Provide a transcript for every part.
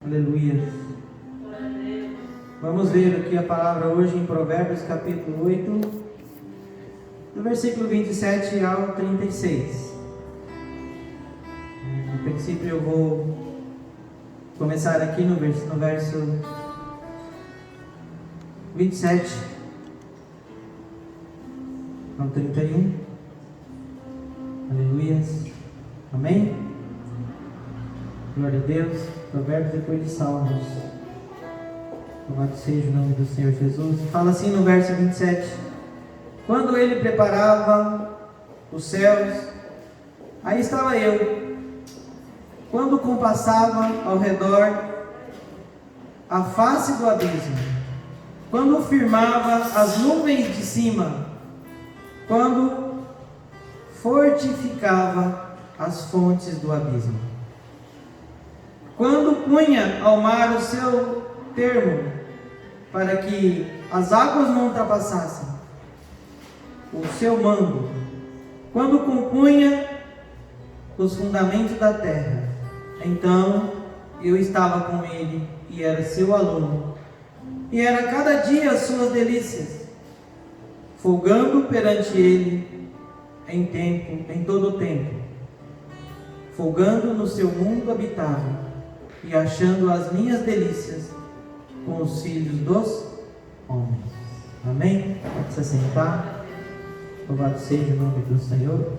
Aleluia. Vamos ver aqui a palavra hoje em Provérbios capítulo 8, do versículo 27 ao 36. No princípio eu vou começar aqui no verso 27 ao 31. Aleluia. Amém? Glória a Deus. Provérbios depois de Salmos. Louvado seja o nome do Senhor Jesus. Fala assim no verso 27. Quando ele preparava os céus, aí estava eu. Quando compassava ao redor a face do abismo, quando firmava as nuvens de cima, quando fortificava as fontes do abismo, quando punha ao mar o seu termo, para que as águas não ultrapassassem o seu mando, quando compunha os fundamentos da terra, então eu estava com ele e era seu aluno, e era cada dia as suas delícias, folgando perante ele em todo o tempo, folgando no seu mundo habitável e achando as minhas delícias com os filhos dos homens. Amém? Pode se sentar. Louvado seja o nome do Senhor.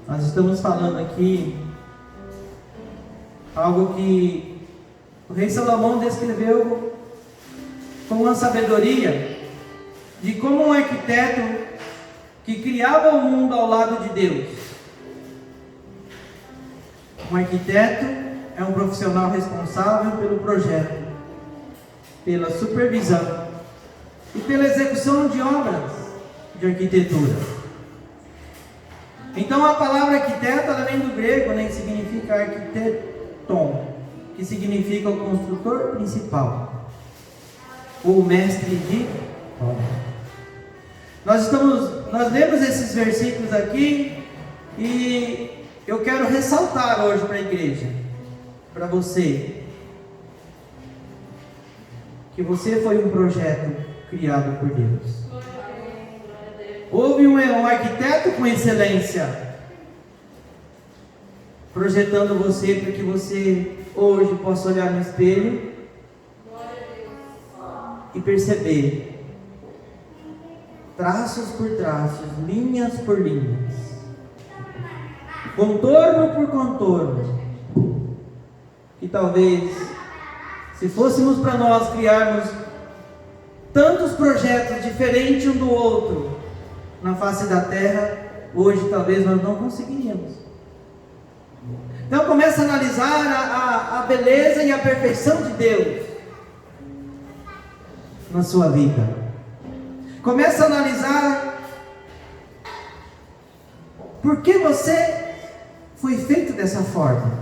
Nós estamos falando aqui algo que o rei Salomão descreveu com uma sabedoria de como um arquiteto que criava o mundo ao lado de Deus. Um arquiteto é um profissional responsável pelo projeto, pela supervisão e pela execução de obras de arquitetura. Então a palavra arquiteto, ela vem do grego, né, que significa arquiteton, que significa o construtor principal, ou mestre de obra. Nós lemos esses versículos aqui e eu quero ressaltar hoje para a igreja, para você, que você foi um projeto criado por Deus. Houve um arquiteto com excelência projetando você para que você hoje possa olhar no espelho e perceber traços por traços, linhas por linhas, contorno por contorno, e talvez, se fôssemos para nós criarmos tantos projetos diferentes um do outro na face da terra, hoje talvez nós não conseguiríamos. Então começa a analisar a beleza e a perfeição de Deus na sua vida. Começa a analisar por que você foi feito dessa forma.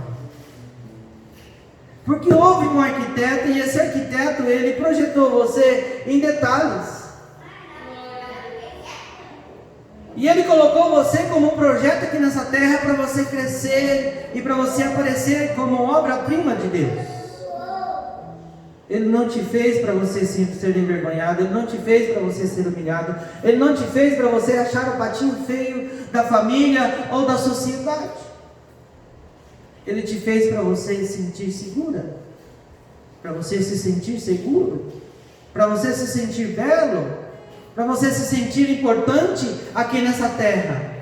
Porque houve um arquiteto e esse arquiteto, ele projetou você em detalhes. E ele colocou você como um projeto aqui nessa terra para você crescer e para você aparecer como obra-prima de Deus. Ele não te fez para você ser envergonhado, ele não te fez para você ser humilhado, ele não te fez para você achar o patinho feio da família ou da sociedade. Ele te fez para você se sentir segura, para você se sentir seguro, para você se sentir belo, para você se sentir importante aqui nessa terra.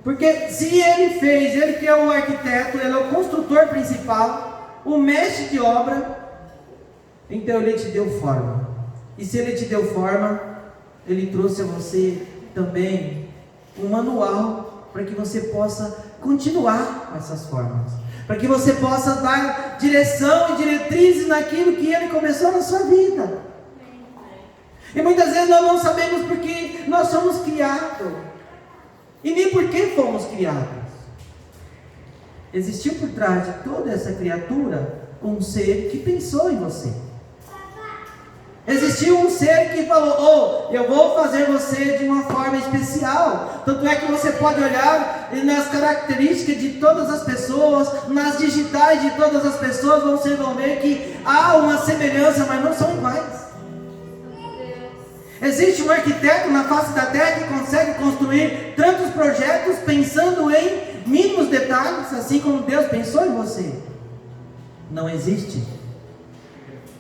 Porque se ele fez, ele que é o arquiteto, ele é o construtor principal, o mestre de obra, então ele te deu forma. E se ele te deu forma, ele trouxe a você também um manual para que você possa continuar com essas formas, para que você possa dar direção e diretrizes naquilo que ele começou na sua vida. E muitas vezes nós não sabemos por que nós somos criados, e nem por que fomos criados. Existiu por trás de toda essa criatura um ser que pensou em você. Existiu um ser que falou: eu vou fazer você de uma forma especial. Tanto é que você pode olhar nas características de todas as pessoas, nas digitais de todas as pessoas, você vai ver que há uma semelhança, mas não são iguais. Existe um arquiteto na face da terra que consegue construir tantos projetos pensando em mínimos detalhes, assim como Deus pensou em você. Não existe.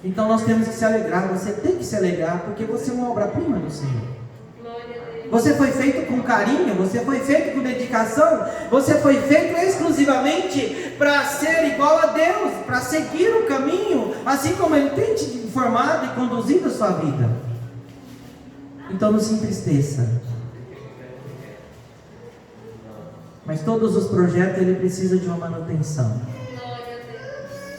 Então nós temos que se alegrar, você tem que se alegrar, porque você é uma obra-prima do Senhor. Você foi feito com carinho, você foi feito com dedicação, você foi feito exclusivamente para ser igual a Deus, para seguir o caminho, assim como Ele tem te informado e conduzido a sua vida. Então não se entristeça. Mas todos os projetos, ele precisa de uma manutenção.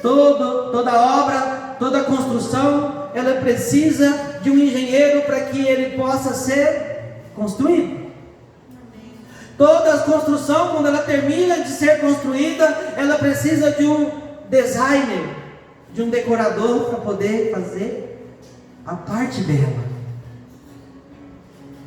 Toda obra, toda construção, ela precisa de um engenheiro para que ele possa ser construído. Toda construção, quando ela termina de ser construída, ela precisa de um designer, de um decorador para poder fazer a parte dela.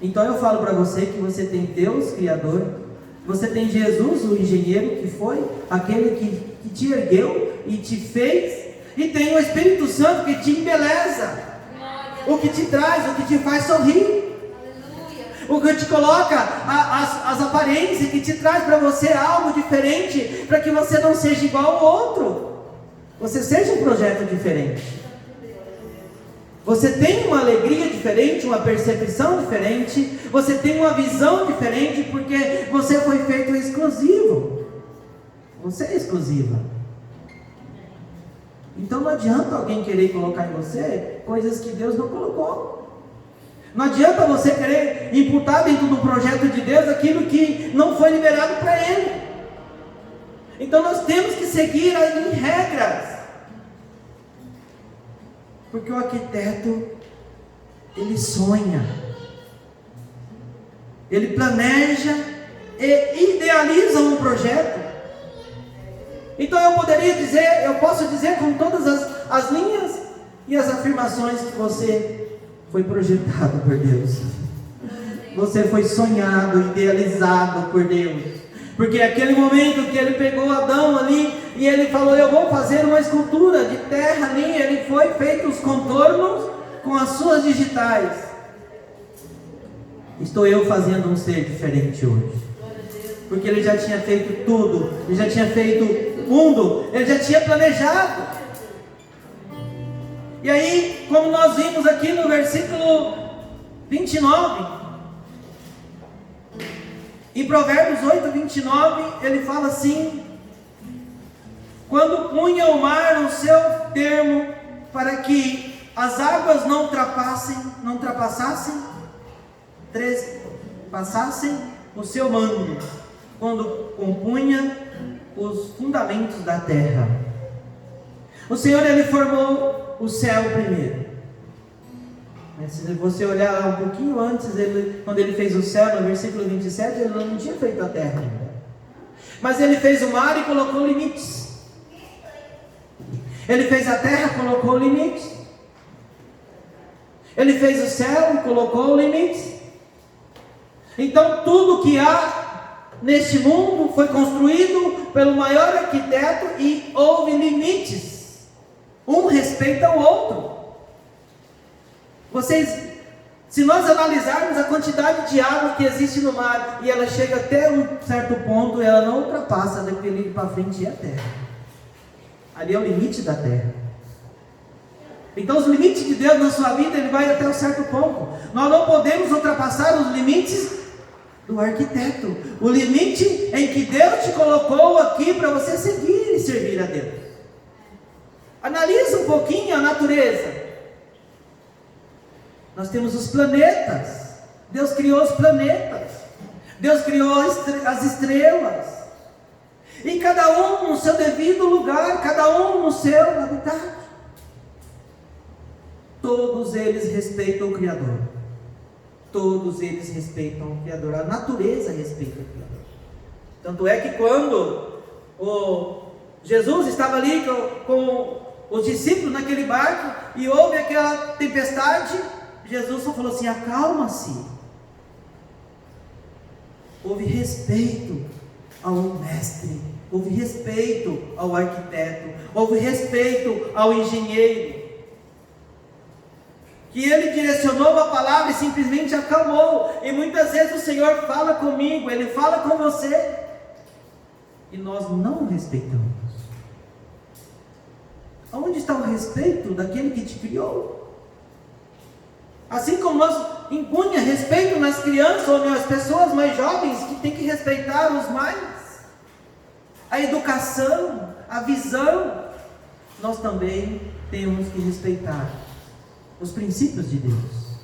Então eu falo para você que você tem Deus Criador, você tem Jesus, o engenheiro, que foi aquele que te ergueu e te fez, e tem o Espírito Santo que te embeleza, o que te traz, o que te faz sorrir, o que te coloca as aparências, que te traz para você algo diferente, para que você não seja igual ao outro, você seja um projeto diferente. Você tem uma alegria diferente, uma percepção diferente, você tem uma visão diferente, porque você foi feito exclusivo. Você é exclusiva. Então não adianta alguém querer colocar em você coisas que Deus não colocou. Não adianta você querer imputar dentro do projeto de Deus aquilo que não foi liberado para Ele. Então nós temos que seguir em regras. Porque o arquiteto, ele sonha, ele planeja e idealiza um projeto. Então eu posso dizer com todas as linhas e as afirmações que você foi projetado por Deus. Você foi sonhado, idealizado por Deus. Porque aquele momento que ele pegou Adão ali e ele falou: eu vou fazer uma escultura de terra ali, ele foi feito os contornos com as suas digitais. Estou eu fazendo um ser diferente hoje. Porque ele já tinha feito tudo, ele já tinha feito o mundo, ele já tinha planejado. E aí, como nós vimos aqui no versículo 29, em Provérbios 8, 29, ele fala assim: quando punha o mar no seu termo, para que as águas não passassem o seu mando, quando compunha os fundamentos da terra. O Senhor, ele formou o céu primeiro. Se você olhar lá um pouquinho antes, quando ele fez o céu, no versículo 27, ele não tinha feito a terra ainda. Mas ele fez o mar e colocou limites. Ele fez a terra, colocou limites. Ele fez o céu e colocou limites. Então tudo que há neste mundo foi construído pelo maior arquiteto e houve limites. Um respeita o outro. Se nós analisarmos a quantidade de água que existe no mar, e ela chega até um certo ponto, ela não ultrapassa, daquele para frente é a terra. Ali é o limite da terra. Então os limites de Deus na sua vida, ele vai até um certo ponto. Nós não podemos ultrapassar os limites do arquiteto. O limite em que Deus te colocou aqui para você seguir e servir a Deus. Analisa um pouquinho a natureza. Nós temos os planetas. Deus criou os planetas. Deus criou as estrelas. E cada um no seu devido lugar, cada um no seu habitat. Todos eles respeitam o Criador. Todos eles respeitam o Criador. A natureza respeita o Criador. Tanto é que quando Jesus estava ali com os discípulos naquele barco e houve aquela tempestade, Jesus só falou assim: acalma-se. Houve respeito ao mestre, houve respeito ao arquiteto, houve respeito ao engenheiro, que ele direcionou a palavra e simplesmente acalmou. E muitas vezes o Senhor fala comigo, Ele fala com você, e nós não respeitamos. Onde está o respeito daquele que te criou? Assim como nós impunha respeito nas crianças ou nas pessoas mais jovens, que tem que respeitar os mais, a educação, a visão, nós também temos que respeitar os princípios de Deus,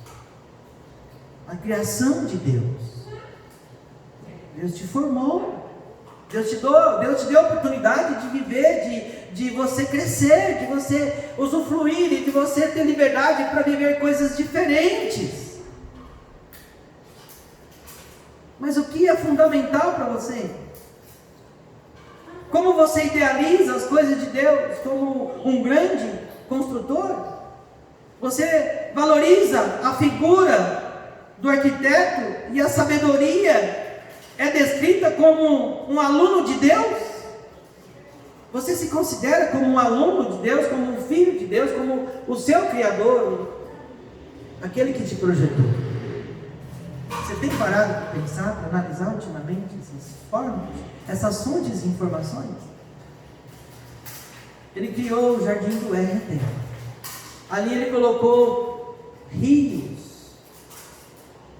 a criação de Deus. Deus te formou, Deus te deu a oportunidade de viver, de você crescer, de você usufruir e de você ter liberdade para viver coisas diferentes. Mas o que é fundamental para você? Como você idealiza as coisas de Deus como um grande construtor? Você valoriza a figura do arquiteto e a sabedoria é descrita como um aluno de Deus? Você se considera como um aluno de Deus, como um filho de Deus, como o seu Criador, aquele que te projetou? Você tem parado para pensar, para analisar ultimamente essas fontes de informações? Ele criou o Jardim do Éden. Ali ele colocou rios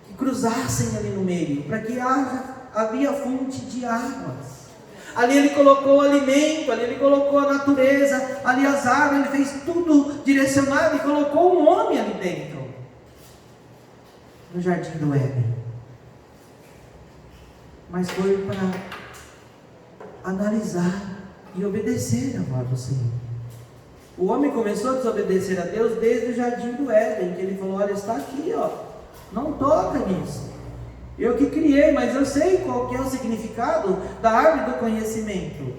que cruzassem ali no meio, para que havia fonte de águas. Ali ele colocou alimento, ali ele colocou a natureza, ali as árvores, ele fez tudo direcionado e colocou um homem ali dentro, no Jardim do Éden. Mas foi para analisar e obedecer a voz do Senhor. O homem começou a desobedecer a Deus desde o Jardim do Éden, que ele falou: olha, está aqui, ó, não toca nisso. Eu que criei, mas eu sei qual que é o significado da árvore do conhecimento.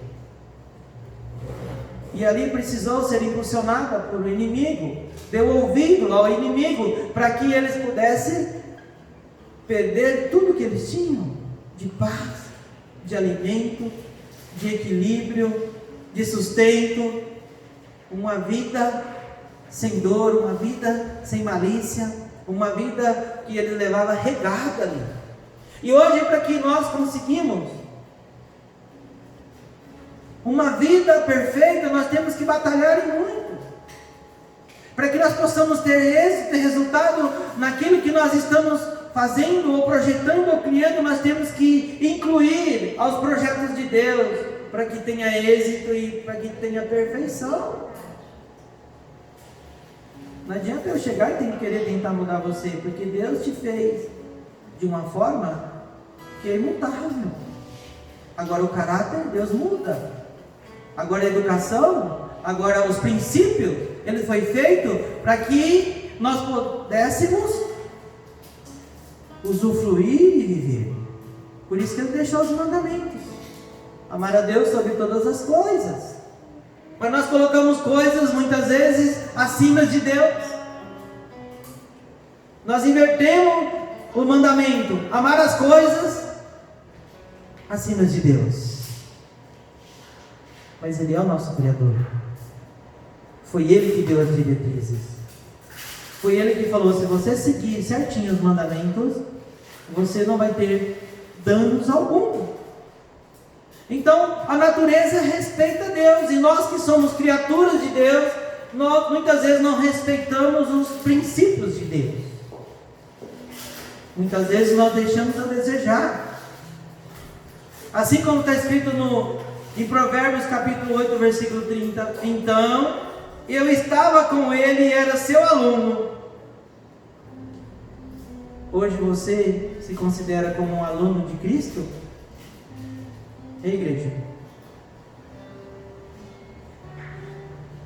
E ali precisou ser impulsionada por o inimigo, deu ouvido ao inimigo, para que eles pudessem perder tudo que eles tinham, de paz, de alimento, de equilíbrio, de sustento, uma vida sem dor, uma vida sem malícia, uma vida que ele levava regada ali. E hoje, para que nós conseguimos uma vida perfeita, nós temos que batalhar e muito, para que nós possamos ter êxito e resultado naquilo que nós estamos fazendo, ou projetando, ou criando. Nós temos que incluir aos projetos de Deus, para que tenha êxito e para que tenha perfeição. Não adianta eu chegar e querer tentar mudar você, porque Deus te fez de uma forma que é imutável. Agora o caráter, Deus muda. Agora a educação, agora os princípios, ele foi feito para que nós pudéssemos usufruir e viver. Por isso que ele deixou os mandamentos: amar a Deus sobre todas as coisas. Mas nós colocamos coisas muitas vezes acima de Deus. Nós invertemos o mandamento: amar as coisas acima de Deus. Mas Ele é o nosso Criador. Foi Ele que deu as diretrizes. Foi Ele que falou: se você seguir certinho os mandamentos, você não vai ter danos algum. Então a natureza respeita Deus, e nós que somos criaturas de Deus, nós muitas vezes não respeitamos os princípios de Deus. Muitas vezes nós deixamos a desejar. Assim como está escrito em Provérbios capítulo 8, versículo 30: então eu estava com ele e era seu aluno. Hoje você se considera como um aluno de Cristo? Ei, igreja,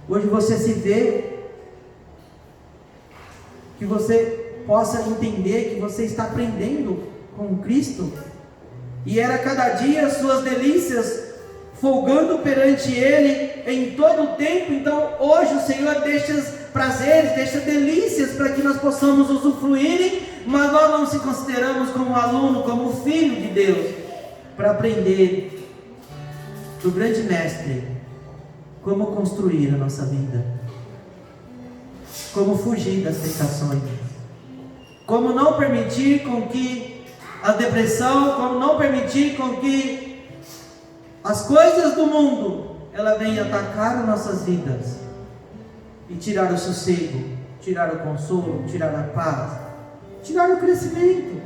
hoje você se vê, que você possa entender que você está aprendendo com Cristo, e era cada dia suas delícias folgando perante Ele em todo o tempo. Então hoje o Senhor deixa prazeres, deixa delícias para que nós possamos usufruir, mas nós não se consideramos como aluno, como filho de Deus, para aprender do grande mestre como construir a nossa vida, como fugir das tentações, como não permitir com que a depressão, como não permitir com que as coisas do mundo ela venha atacar as nossas vidas e tirar o sossego, tirar o consolo, tirar a paz, tirar o crescimento.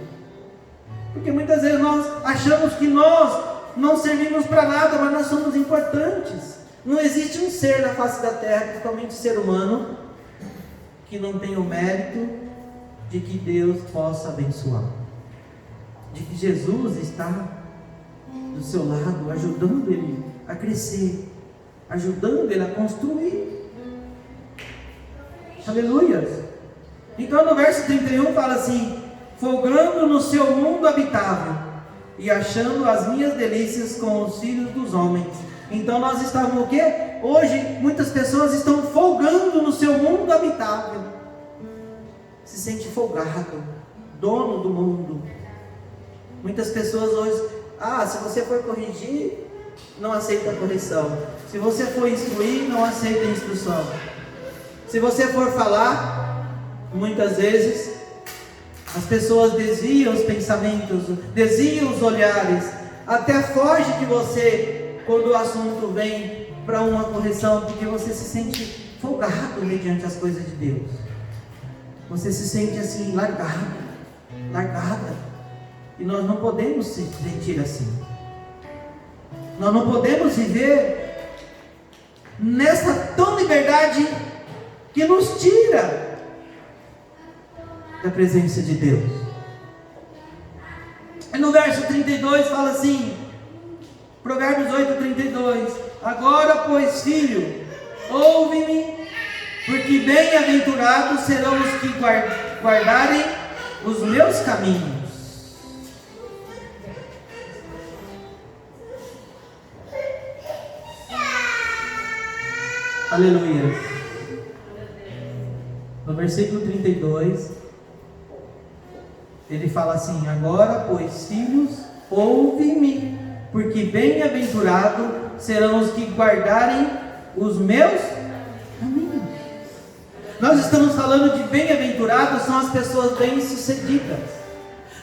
Porque muitas vezes nós achamos que nós não servimos para nada, mas nós somos importantes. Não existe um ser na face da terra, principalmente o ser humano, que não tenha o mérito de que Deus possa abençoar, de que Jesus está do seu lado, ajudando ele a crescer, ajudando ele a construir. Aleluia. Então no verso 31 fala assim: folgando no seu mundo habitável e achando as minhas delícias com os filhos dos homens. Então nós estávamos o quê? Hoje muitas pessoas estão folgando no seu mundo habitável, se sente folgado, dono do mundo. Muitas pessoas hoje, se você for corrigir, não aceita a correção. Se você for instruir, não aceita a instrução. Se você for falar, muitas vezes as pessoas desviam os pensamentos, desviam os olhares, até foge de você quando o assunto vem para uma correção, porque você se sente folgado mediante as coisas de Deus. Você se sente assim, largada. E nós não podemos se sentir assim. Nós não podemos viver nessa tão liberdade que nos tira da presença de Deus. E no verso 32 fala assim, Provérbios 8:32: agora, pois, filho, ouve-me, porque bem-aventurados serão os que guardarem os meus caminhos. Aleluia. No versículo 32, ele fala assim: agora, pois, filhos, ouve-me, porque bem-aventurados serão os que guardarem os meus caminhos. Nós estamos falando de bem-aventurados são as pessoas bem-sucedidas.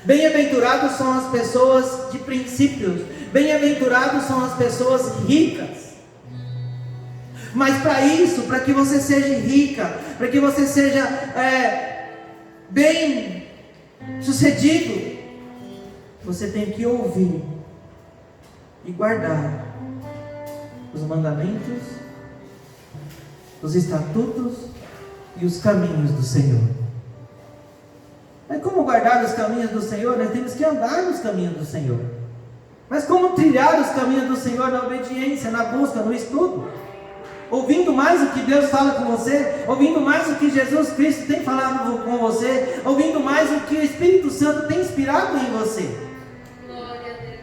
Bem-aventurados são as pessoas de princípios. Bem-aventurados são as pessoas ricas. Mas para isso, para que você seja rica, para que você seja bem sucedido, você tem que ouvir e guardar os mandamentos, os estatutos e os caminhos do Senhor. Mas como guardar os caminhos do Senhor? Nós temos que andar nos caminhos do Senhor. Mas como trilhar os caminhos do Senhor? Na obediência, na busca, no estudo, ouvindo mais o que Deus fala com você, ouvindo mais o que Jesus Cristo tem falado com você, ouvindo mais o que o Espírito Santo tem inspirado em você. Glória a Deus.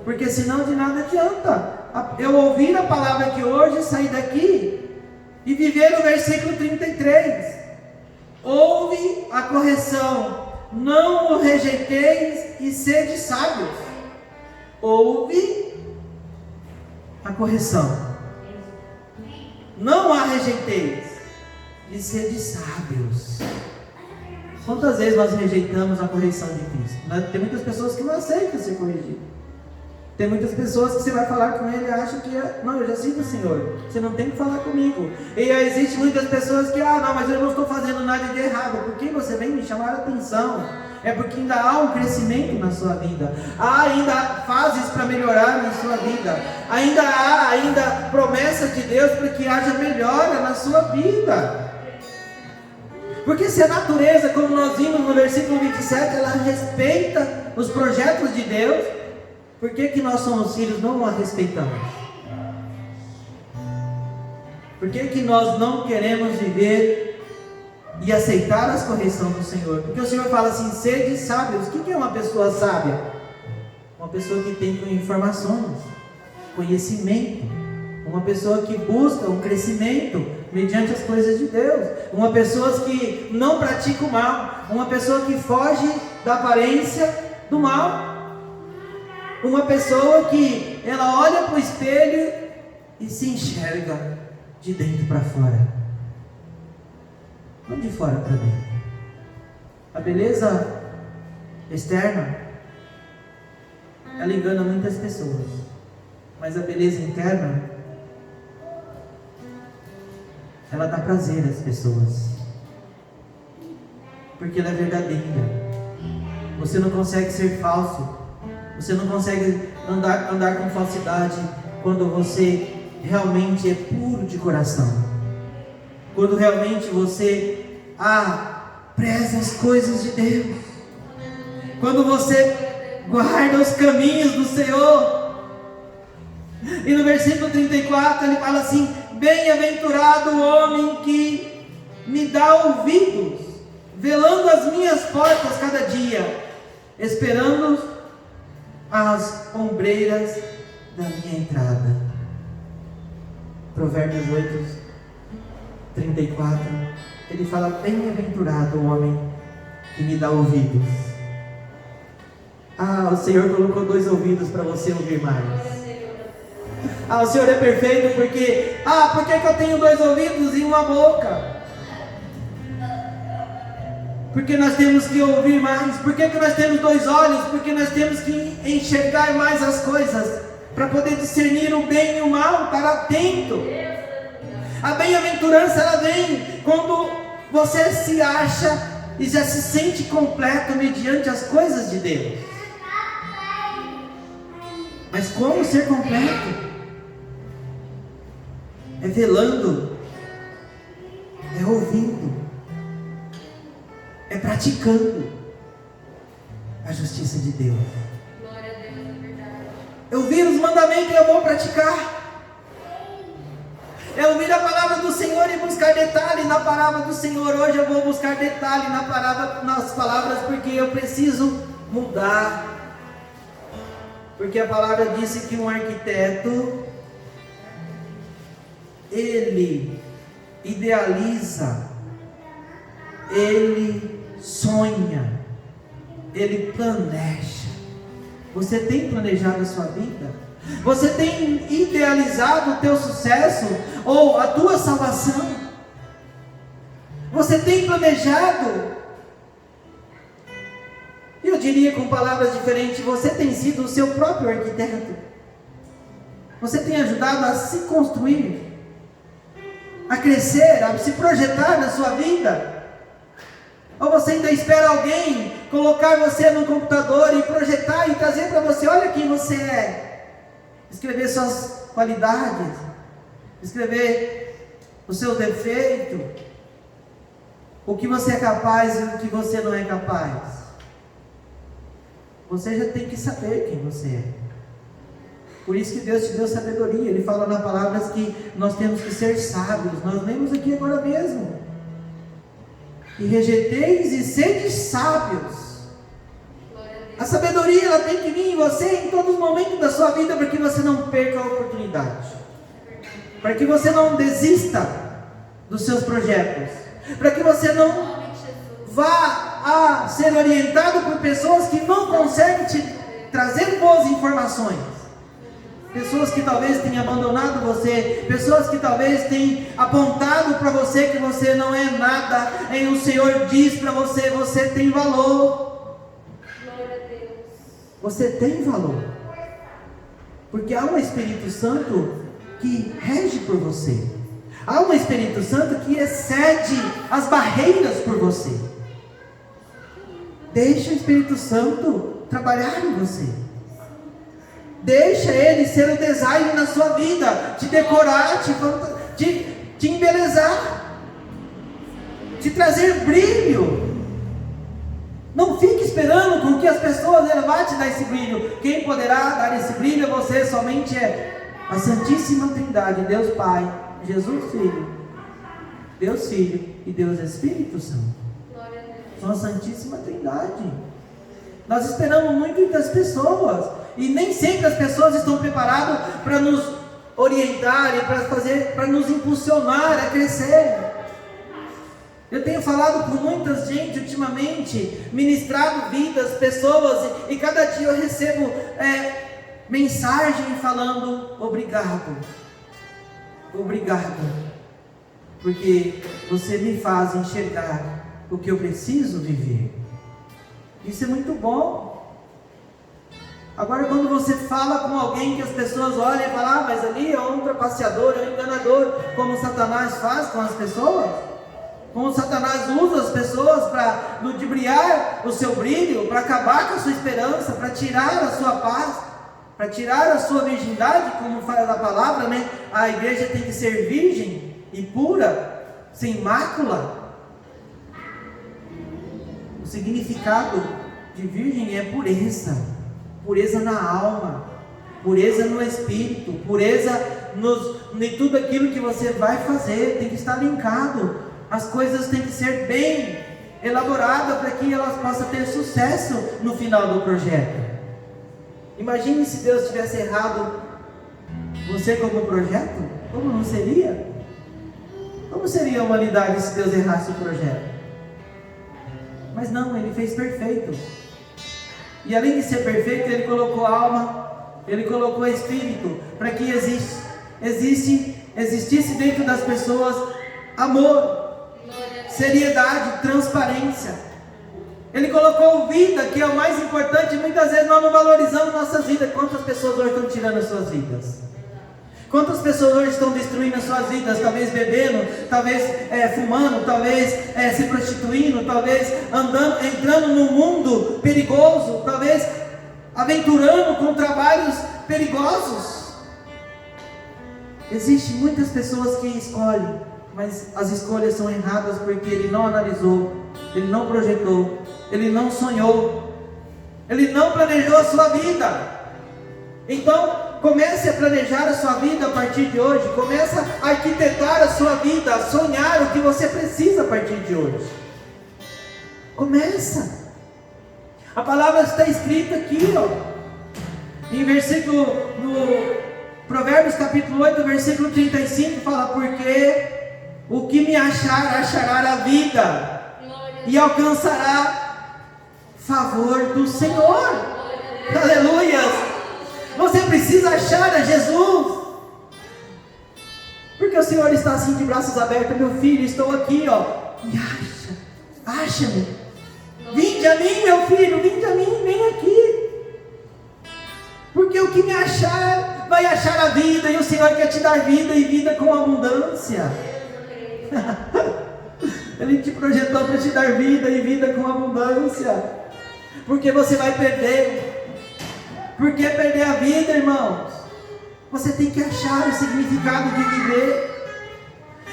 Porque senão de nada adianta eu ouvir a palavra aqui hoje, sair daqui e viver o versículo 33. Ouve a correção, não o rejeiteis e sede sábios. Ouve a correção, não a rejeiteis e sede sábios. Quantas vezes nós rejeitamos a correção de Cristo? Tem muitas pessoas que não aceitam ser corrigido. Tem muitas pessoas que você vai falar com ele e acha que não, eu já sigo o Senhor, você não tem que falar comigo. E existem muitas pessoas que não, mas eu não estou fazendo nada de errado. Por que você vem me chamar a atenção? É porque ainda há um crescimento na sua vida, há ainda fases para melhorar na sua vida, ainda há promessas de Deus para que haja melhora na sua vida. Porque se a natureza, como nós vimos no versículo 27, ela respeita os projetos de Deus, por que nós somos filhos não a respeitamos? Por que nós não queremos viver e aceitar as correções do Senhor? Porque o Senhor fala assim: sede sábios. O que é uma pessoa sábia? Uma pessoa que tem informações. conhecimento, uma pessoa que busca um crescimento mediante as coisas de Deus, uma pessoa que não pratica o mal, uma pessoa que foge da aparência do mal, uma pessoa que ela olha para o espelho e se enxerga de dentro para fora, não de fora para dentro. A beleza externa, ela engana muitas pessoas, mas a beleza interna, ela dá prazer às pessoas, porque ela é verdadeira. Você não consegue ser falso, você não consegue andar com falsidade quando você realmente é puro de coração, quando realmente você preza as coisas de Deus, quando você guarda os caminhos do Senhor. E no versículo 34 ele fala assim: bem-aventurado o homem que me dá ouvidos, velando as minhas portas cada dia, esperando as ombreiras da minha entrada. Provérbios 8:34, ele fala: bem-aventurado o homem que me dá ouvidos. O Senhor colocou 2 ouvidos para você ouvir mais. O Senhor é perfeito porque por que eu tenho 2 ouvidos e uma boca? Porque nós temos que ouvir mais. Por que nós temos 2 olhos? Porque nós temos que enxergar mais as coisas, para poder discernir o bem e o mal, estar atento. A bem-aventurança, ela vem quando você se acha e já se sente completo mediante as coisas de Deus. Mas como ser completo? É velando, é ouvindo, é praticando a justiça de Deus. Glória a Deus, é verdade. Eu ouvir os mandamentos e eu vou praticar. É ouvir a palavra do Senhor e buscar detalhe na palavra do Senhor. Hoje eu vou buscar detalhe nas palavras, porque eu preciso mudar. Porque a palavra disse que um arquiteto, ele idealiza, ele sonha, ele planeja. Você tem planejado a sua vida? Você tem idealizado o teu sucesso ou a tua salvação? Você tem planejado? Eu diria com palavras diferentes: você tem sido o seu próprio arquiteto. Você tem ajudado a se construir, a crescer, a se projetar na sua vida? Ou você ainda espera alguém colocar você no computador e projetar e trazer para você: olha quem você é. Escrever suas qualidades, escrever os seus defeitos, o que você é capaz e o que você não é capaz. Você já tem que saber quem você é. Por isso que Deus te deu sabedoria. Ele fala na palavra que nós temos que ser sábios. Nós lemos aqui agora mesmo: e rejeiteis e sede sábios. A sabedoria, ela tem que vir em você em todos os momentos da sua vida, para que você não perca a oportunidade, para que você não desista dos seus projetos, para que você não vá a ser orientado por pessoas que não conseguem te trazer boas informações, pessoas que talvez tenham abandonado você, pessoas que talvez tenham apontado para você que você não é nada. E o Senhor diz para você: você tem valor. Você tem valor, porque há um Espírito Santo que rege por você. Há um Espírito Santo que excede as barreiras por você. Deixa o Espírito Santo trabalhar em você. Deixa Ele ser o design na sua vida, te decorar, te embelezar, te trazer brilho. Não fique esperando com que as pessoas vão te dar esse brilho. Quem poderá dar esse brilho a você somente é a Santíssima Trindade: Deus Pai, Jesus Filho, Deus Filho e Deus Espírito Santo. São a Santíssima Trindade. Nós esperamos muito das pessoas. E nem sempre as pessoas estão preparadas para nos orientar e para nos impulsionar a crescer. Eu tenho falado com muita gente ultimamente, ministrado vidas, pessoas, e cada dia eu recebo mensagem falando obrigado, porque você me faz enxergar o que eu preciso viver. Isso é muito bom. Agora, quando você fala com alguém que as pessoas olham e falam, mas ali é um trapaceador, é um enganador, como Satanás faz com as pessoas, como Satanás usa as pessoas para ludibriar o seu brilho, para acabar com a sua esperança, para tirar a sua paz, para tirar a sua virgindade, como fala a palavra, né? A igreja tem que ser virgem e pura, sem mácula. O significado de virgem é pureza, pureza na alma, pureza no espírito, pureza em tudo aquilo que você vai fazer, tem que estar linkado. As coisas têm que ser bem elaboradas para que elas possam ter sucesso no final do projeto. Imagine se Deus tivesse errado você como projeto, como não seria? Como seria a humanidade se Deus errasse o projeto? Mas não, Ele fez perfeito. E além de ser perfeito, Ele colocou alma, Ele colocou espírito, para que existisse dentro das pessoas amor, seriedade, transparência. Ele colocou vida, que é o mais importante. Muitas vezes nós não valorizamos nossas vidas. Quantas pessoas hoje estão tirando as suas vidas? Quantas pessoas hoje estão destruindo as suas vidas? Talvez bebendo, talvez fumando, talvez se prostituindo, talvez entrando num mundo perigoso, talvez aventurando com trabalhos perigosos. Existem muitas pessoas que escolhem, mas as escolhas são erradas porque ele não analisou, ele não projetou, ele não sonhou, ele não planejou a sua vida. Então, comece a planejar a sua vida a partir de hoje. Comece a arquitetar a sua vida, a sonhar o que você precisa a partir de hoje. Começa. A palavra está escrita aqui, em versículo, no Provérbios capítulo 8, versículo 35, fala: porque o que me achará a vida e alcançará favor do Senhor. Aleluia! Você precisa achar a Jesus, porque o Senhor está assim de braços abertos: meu filho, estou aqui, me acha-me, vinde a mim, meu filho, vinde a mim, vem aqui, porque o que me achar, vai achar a vida, e o Senhor quer te dar vida, e vida com abundância. Ele te projetou para te dar vida, e vida com abundância, porque você vai perder. Por que perder a vida, irmãos? Você tem que achar o significado de viver.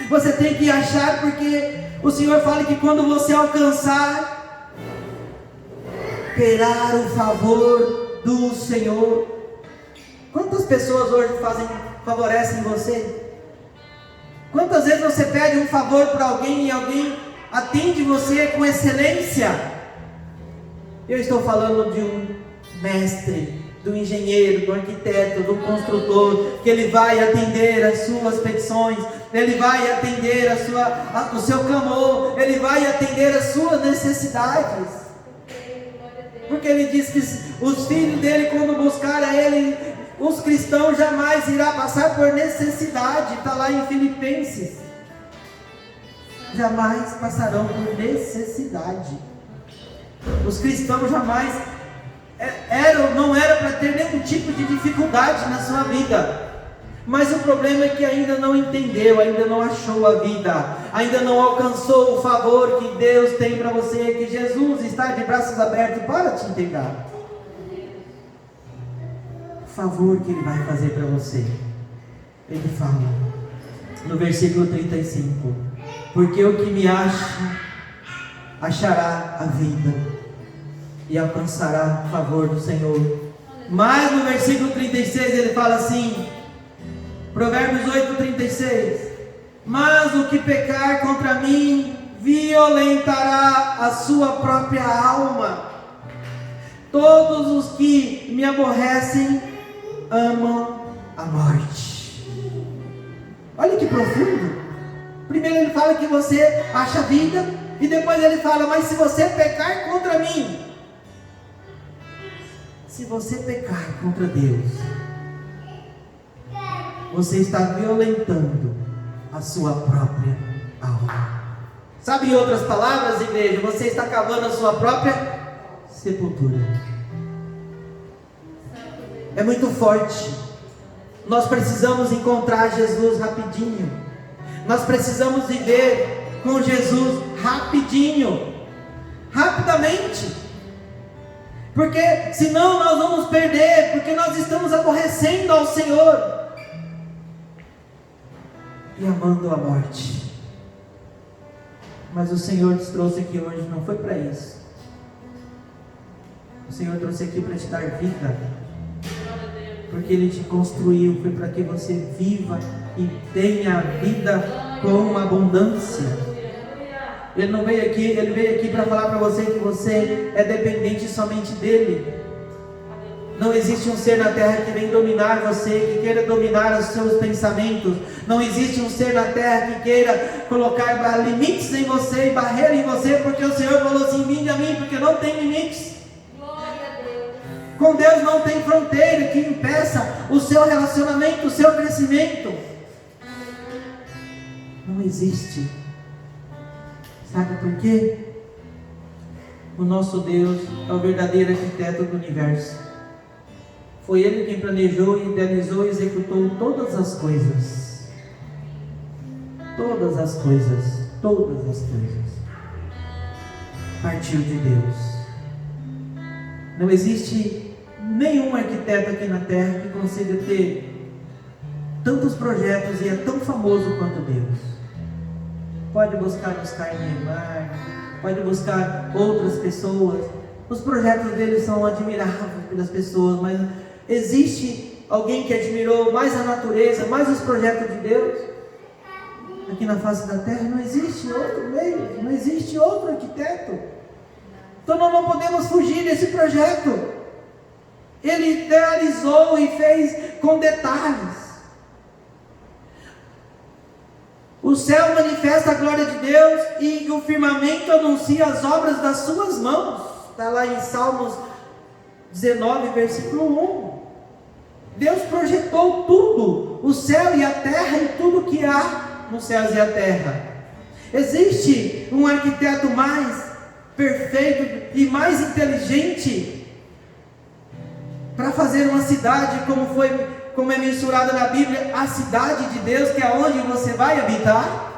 Você tem que achar, porque o Senhor fala que quando você alcançar, terá o favor do Senhor. Quantas pessoas hoje favorecem você? Quantas vezes você pede um favor para alguém e alguém atende você com excelência? Eu estou falando de um mestre, do engenheiro, do arquiteto, do construtor, que ele vai atender as suas petições, ele vai atender o seu clamor, ele vai atender as suas necessidades, porque ele diz que os filhos dele, quando buscar a ele, os cristãos jamais irá passar por necessidade. Está lá em Filipenses, jamais passarão por necessidade. Os cristãos jamais não era para ter nenhum tipo de dificuldade na sua vida, mas o problema é que ainda não entendeu, ainda não achou a vida, ainda não alcançou o favor que Deus tem para você, que Jesus está de braços abertos para te entregar. O favor que Ele vai fazer para você, Ele fala no versículo 35: porque o que me acha, achará a vida e alcançará o favor do Senhor. Mas no versículo 36 ele fala assim, Provérbios 8:36: mas o que pecar contra mim violentará a sua própria alma. todos os que me aborrecem amam a morte. Olha que profundo. Primeiro ele fala que você acha vida, e depois ele fala, mas se você pecar contra mim, se você pecar contra Deus, você está violentando a sua própria alma. Sabe, em outras palavras, igreja, você está cavando a sua própria sepultura. É muito forte. Nós precisamos encontrar Jesus rapidinho. Nós precisamos viver com Jesus rapidinho, rapidamente, porque senão nós vamos perder, porque nós estamos aborrecendo ao Senhor e amando a morte. Mas o Senhor te trouxe aqui hoje não foi para isso. O Senhor trouxe aqui para te dar vida, porque Ele te construiu, foi para que você viva e tenha vida com abundância. Ele não veio aqui, Ele veio aqui para falar para você que você é dependente somente dEle. Não existe um ser na terra que vem dominar você, que queira dominar os seus pensamentos. Não existe um ser na terra que queira colocar limites em você e barreira em você, porque o Senhor falou assim: vinde a mim, porque não tem limites. Com Deus não tem fronteira que impeça o seu relacionamento, o seu crescimento. Não existe. Sabe por quê? O nosso Deus é o verdadeiro arquiteto do universo. Foi Ele quem planejou, idealizou e executou todas as coisas. Todas as coisas. Todas as coisas. Partiu de Deus. Não existe nenhum arquiteto aqui na terra que consiga ter tantos projetos e é tão famoso quanto Deus. Pode buscar Neymar, pode buscar outras pessoas. Os projetos deles são admiráveis pelas pessoas, mas existe alguém que admirou mais a natureza, mais os projetos de Deus? Aqui na face da terra não existe outro meio, não existe outro arquiteto. Então nós não podemos fugir desse projeto. Ele idealizou e fez com detalhes. O céu manifesta a glória de Deus e o firmamento anuncia as obras das suas mãos. Está lá em Salmos 19, versículo 1. Deus projetou tudo, o céu e a terra e tudo que há nos céus e a terra. Existe um arquiteto mais perfeito e mais inteligente para fazer uma cidade como é mensurada na Bíblia, a cidade de Deus, que é onde você vai habitar?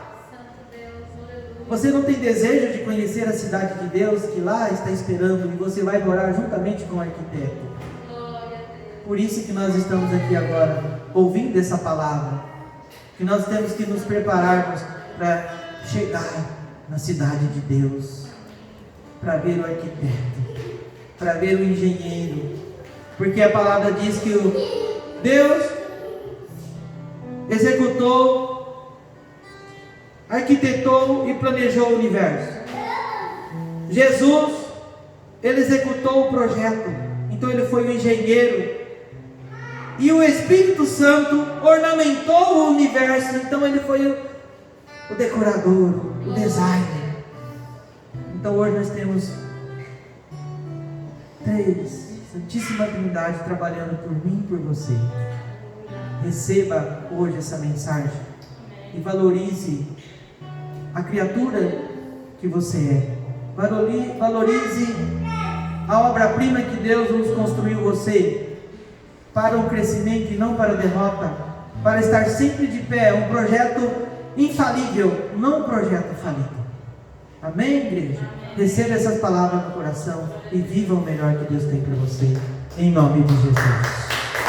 Você não tem desejo de conhecer a cidade de Deus, que lá está esperando, e você vai morar juntamente com o arquiteto? Por isso que nós estamos aqui agora, ouvindo essa palavra, que nós temos que nos prepararmos para chegar na cidade de Deus, para ver o arquiteto, para ver o engenheiro, porque a palavra diz que Deus executou, arquitetou e planejou o universo. Jesus, Ele executou o projeto, então Ele foi o engenheiro, e o Espírito Santo ornamentou o universo, então Ele foi o decorador, o designer. Então hoje nós temos três, Santíssima Trindade trabalhando por mim e por você. Receba hoje essa mensagem e valorize a criatura que você é. Valorize a obra-prima que Deus nos construiu você, para o crescimento e não para a derrota, para estar sempre de pé, um projeto infalível, não um projeto falido. Amém, igreja? Receba essas palavras no coração e viva o melhor que Deus tem para você, em nome de Jesus.